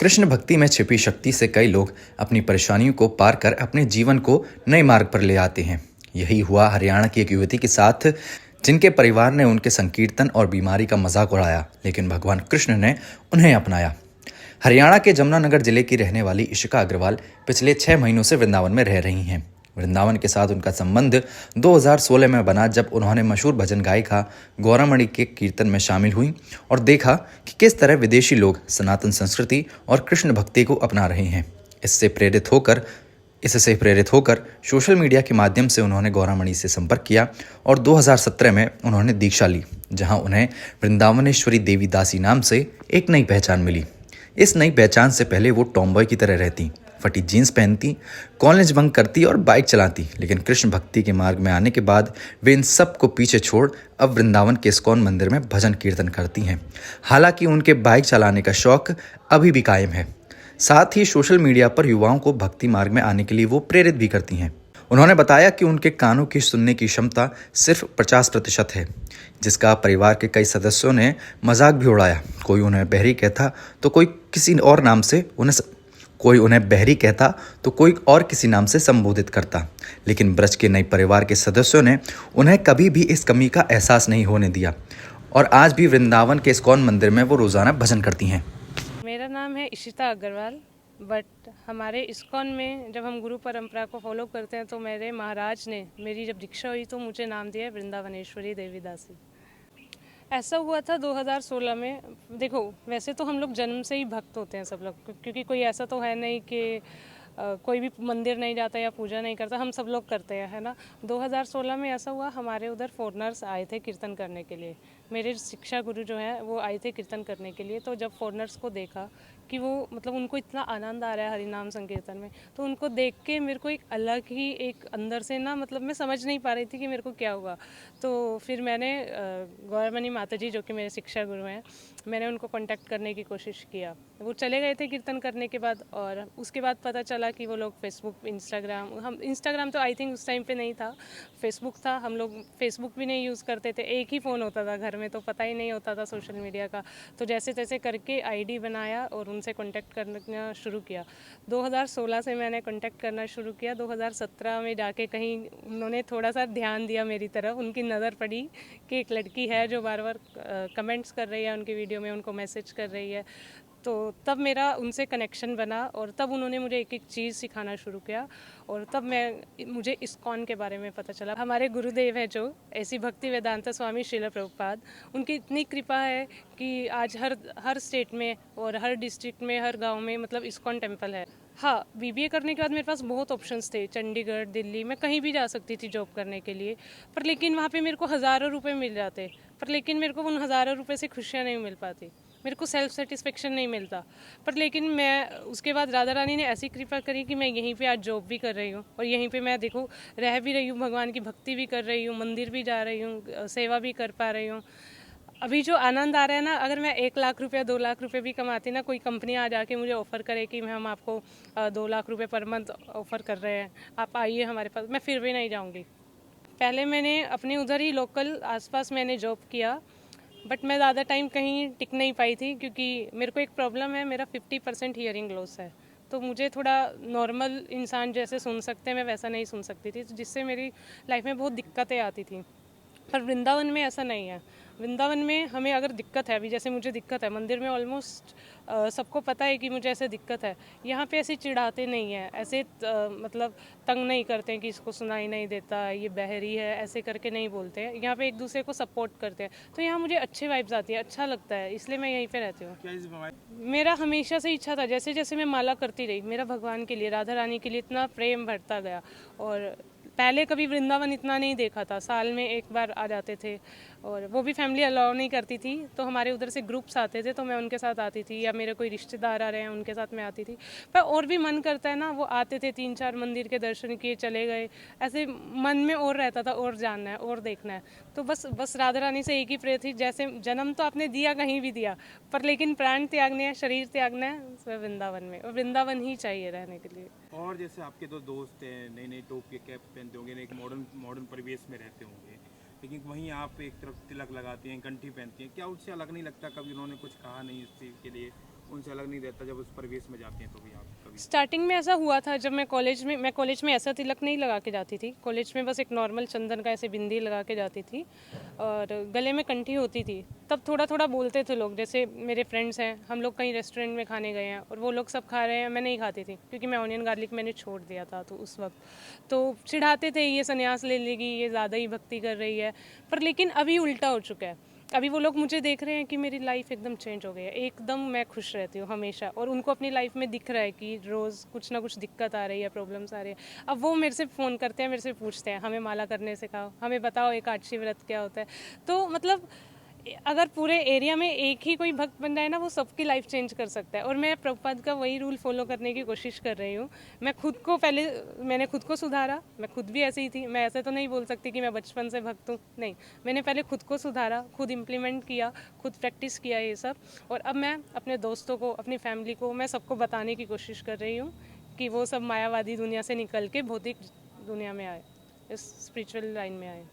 कृष्ण भक्ति में छिपी शक्ति से कई लोग अपनी परेशानियों को पार कर अपने जीवन को नए मार्ग पर ले आते हैं। यही हुआ हरियाणा की एक युवती के साथ, जिनके परिवार ने उनके संकीर्तन और बीमारी का मजाक उड़ाया, लेकिन भगवान कृष्ण ने उन्हें अपनाया। हरियाणा के जमुनानगर जिले की रहने वाली इशिका अग्रवाल पिछले 6 महीनों से वृंदावन में रह रही हैं। वृंदावन के साथ उनका संबंध 2016 में बना, जब उन्होंने मशहूर भजन गायिका गौरामणि के कीर्तन में शामिल हुई और देखा कि किस तरह विदेशी लोग सनातन संस्कृति और कृष्ण भक्ति को अपना रहे हैं। इससे प्रेरित होकर सोशल मीडिया के माध्यम से उन्होंने गौरामणि से संपर्क किया और 2017 में उन्होंने दीक्षा ली, जहां उन्हें वृंदावनेश्वरी देवी दासी नाम से एक नई पहचान मिली। इस नई पहचान से पहले वो टॉमबॉय की तरह रहती, फटी जीन्स पहनती, कॉलेज बंक करती और बाइक चलाती, लेकिन कृष्ण भक्ति के मार्ग में आने के बाद वे इन सब को पीछे छोड़ अब वृंदावन के इस्कॉन मंदिर में भजन कीर्तन करती हैं। हालांकि उनके बाइक चलाने का शौक अभी भी कायम है। साथ ही सोशल मीडिया पर युवाओं को भक्ति मार्ग में आने के लिए वो प्रेरित भी करती हैं। उन्होंने बताया कि उनके कानों की सुनने की क्षमता सिर्फ 50% है, जिसका परिवार के कई सदस्यों ने मजाक भी उड़ाया। कोई उन्हें बहरी कहता तो कोई और किसी नाम से संबोधित करता, लेकिन ब्रज के नए परिवार के सदस्यों ने उन्हें कभी भी इस कमी का एहसास नहीं होने दिया और आज भी वृंदावन के इस्कॉन मंदिर में वो रोजाना भजन करती हैं। मेरा नाम है इशिता अग्रवाल, बट हमारे इस्कॉन में जब हम गुरु परंपरा को फॉलो करते हैं तो मेरे महाराज ने मेरी जब दीक्षा हुई तो मुझे नाम दिया है वृंदावनेश्वरी देवी दासी। ऐसा हुआ था 2016 में। देखो, वैसे तो हम लोग जन्म से ही भक्त होते हैं सब लोग, क्योंकि कोई ऐसा तो है नहीं कि कोई भी मंदिर नहीं जाता या पूजा नहीं करता, हम सब लोग करते हैं, है ना। 2016 में ऐसा हुआ, हमारे उधर फॉरेनर्स आए थे कीर्तन करने के लिए। मेरे शिक्षा गुरु जो हैं वो आए थे कीर्तन करने के लिए। तो जब फॉरेनर्स को देखा कि वो मतलब उनको इतना आनंद आ रहा है हरिनाम संकीर्तन में, तो उनको देख के मेरे को एक अलग ही एक अंदर से ना, मतलब मैं समझ नहीं पा रही थी कि मेरे को क्या हुआ। तो फिर मैंने गौरमणि माता जी, जो कि मेरे शिक्षा गुरु हैं, मैंने उनको कांटेक्ट करने की कोशिश किया। वो चले गए थे कीर्तन करने के बाद, और उसके बाद पता चला कि वो लोग फेसबुक, इंस्टाग्राम तो आई थिंक उस टाइम पे नहीं था, फेसबुक था। हम लोग फेसबुक भी नहीं यूज़ करते थे, एक ही फ़ोन होता था घर में, तो पता ही नहीं होता था सोशल मीडिया का। तो जैसे तैसे करके आईडी बनाया और उनसे कांटेक्ट करना शुरू किया। 2016 से मैंने कांटेक्ट करना शुरू किया। 2017 में जाके कहीं उन्होंने थोड़ा सा ध्यान दिया मेरी तरफ, उनकी नज़र पड़ी कि एक लड़की है जो बार बार कमेंट्स कर रही है उनकी वीडियो में, उनको मैसेज कर रही है। तो तब मेरा उनसे कनेक्शन बना और तब उन्होंने मुझे एक एक चीज़ सिखाना शुरू किया, और तब मुझे इस्कॉन के बारे में पता चला। हमारे गुरुदेव है जो ऐसी भक्ति वेदांता स्वामी श्रील प्रभुपाद, उनकी इतनी कृपा है कि आज हर स्टेट में और हर डिस्ट्रिक्ट में, हर गांव में मतलब इस्कॉन टेम्पल है। हाँ, बीबीए करने के बाद मेरे पास बहुत ऑप्शंस थे, चंडीगढ़, दिल्ली, मैं कहीं भी जा सकती थी जॉब करने के लिए, पर लेकिन वहाँ पे मेरे को हज़ारों रुपए मिल जाते, पर लेकिन मेरे को उन हज़ारों रुपए से खुशियाँ नहीं मिल पाती, मेरे को सेल्फ सेटिस्फेक्शन नहीं मिलता। पर लेकिन मैं उसके बाद राधा रानी ने ऐसी कृपा करी कि मैं यहीं पे आज जॉब भी कर रही हूँ, और यहीं पे मैं देखो रह भी रही हूँ, भगवान की भक्ति भी कर रही हूँ, मंदिर भी जा रही हूँ, सेवा भी कर पा रही हूँ। अभी जो आनंद आ रहा है ना, अगर मैं 1 लाख रुपया 2 लाख रुपये भी कमाती ना, कोई कंपनी आ जाके मुझे ऑफ़र करे कि हम आपको 2 लाख रुपये पर मंथ ऑफ़र कर रहे हैं, आप आइए हमारे पास, मैं फिर भी नहीं जाऊँगी। पहले मैंने अपने उधर ही लोकल आसपास मैंने जॉब किया, बट मैं ज़्यादा टाइम कहीं टिक नहीं पाई थी, क्योंकि मेरे को एक प्रॉब्लम है, मेरा 50% हियरिंग लॉस है। तो मुझे थोड़ा नॉर्मल इंसान जैसे सुन सकते हैं, मैं वैसा नहीं सुन सकती थी, तो जिससे मेरी लाइफ में बहुत दिक्कतें आती थी। पर वृंदावन में ऐसा नहीं है। वृंदावन में हमें अगर दिक्कत है, अभी जैसे मुझे दिक्कत है मंदिर में, ऑलमोस्ट सबको पता है कि मुझे ऐसे दिक्कत है। यहाँ पे ऐसे चिढ़ाते नहीं हैं, ऐसे मतलब तंग नहीं करते हैं कि इसको सुनाई नहीं देता, ये बहरी है, ऐसे करके नहीं बोलते हैं। यहाँ पे एक दूसरे को सपोर्ट करते हैं, तो यहाँ मुझे अच्छे वाइब्स आती है, अच्छा लगता है, इसलिए मैं यहीं पे रहती हूँ। मेरा हमेशा से इच्छा था, जैसे जैसे मैं माला करती रही, मेरा भगवान के लिए, राधा रानी के लिए इतना प्रेम बढ़ता गया। और पहले कभी वृंदावन इतना नहीं देखा था, साल में एक बार आ जाते थे, और वो भी फैमिली अलाउ नहीं करती थी, तो हमारे उधर से ग्रुप्स आते थे, तो मैं उनके साथ आती थी, या मेरे कोई रिश्तेदार आ रहे हैं उनके साथ मैं आती थी। पर और भी मन करता है ना, वो आते थे, 3-4 मंदिर के दर्शन किए, चले गए, ऐसे मन में और रहता था, और जानना है और देखना है। तो बस राधा रानी से एक ही प्रे थी, जैसे जन्म तो आपने दिया कहीं भी दिया, पर लेकिन प्राण त्यागने हैं, शरीर त्यागना है वृंदावन में, और वृंदावन ही चाहिए रहने के लिए। और जैसे आपके दो दोस्त हैं, नई नई टोप के कैप पहनते होंगे, एक मॉडर्न परिवेश में रहते होंगे, लेकिन वहीं आप एक तरफ तिलक लगाती हैं, कंठी पहनती हैं, क्या उससे अलग नहीं लगता? कभी उन्होंने कुछ कहा नहीं इस चीज़ के लिए? उनसे अलग नहीं रहता जब उस परिवेश में जाते हैं तो भी आप कभी? स्टार्टिंग में ऐसा हुआ था जब मैं कॉलेज में ऐसा तिलक नहीं लगा के जाती थी। कॉलेज में बस एक नॉर्मल चंदन का ऐसे बिंदी लगा के जाती थी और गले में कंठी होती थी। तब थोड़ा थोड़ा बोलते थे लोग, जैसे मेरे फ्रेंड्स हैं, हम लोग कहीं रेस्टोरेंट में खाने गए हैं और वो लोग सब खा रहे हैं, मैं नहीं खाती थी क्योंकि मैं ऑनियन गार्लिक मैंने छोड़ दिया था। तो उस वक्त तो चिढ़ाते थे, ये संन्यास ले लेगी, ये ज़्यादा ही भक्ति कर रही है। पर लेकिन अभी उल्टा हो चुका है। अभी वो लोग मुझे देख रहे हैं कि मेरी लाइफ एकदम चेंज हो गई है, एकदम मैं खुश रहती हूँ हमेशा, और उनको अपनी लाइफ में दिख रहा है कि रोज़ कुछ ना कुछ दिक्कत आ रही है, प्रॉब्लम्स आ रही है। अब वो मेरे से फ़ोन करते हैं, मेरे से पूछते हैं हमें माला करने सिखाओ, हमें बताओ एकादशी व्रत क्या होता है। तो मतलब अगर पूरे एरिया में एक ही कोई भक्त बन जाए ना, वो सबकी लाइफ चेंज कर सकता है। और मैं प्रभुपाद का वही रूल फॉलो करने की कोशिश कर रही हूँ। मैंने खुद को सुधारा, मैं खुद भी ऐसी ही थी। मैं ऐसे तो नहीं बोल सकती कि मैं बचपन से भक्त हूँ, नहीं। मैंने पहले खुद को सुधारा, खुद इम्प्लीमेंट किया, खुद प्रैक्टिस किया ये सब, और अब मैं अपने दोस्तों को, अपनी फैमिली को, मैं सबको बताने की कोशिश कर रही हूँ कि वो सब मायावादी दुनिया से निकल के भौतिक दुनिया में आए, इस स्पिरिचुअल लाइन में आए।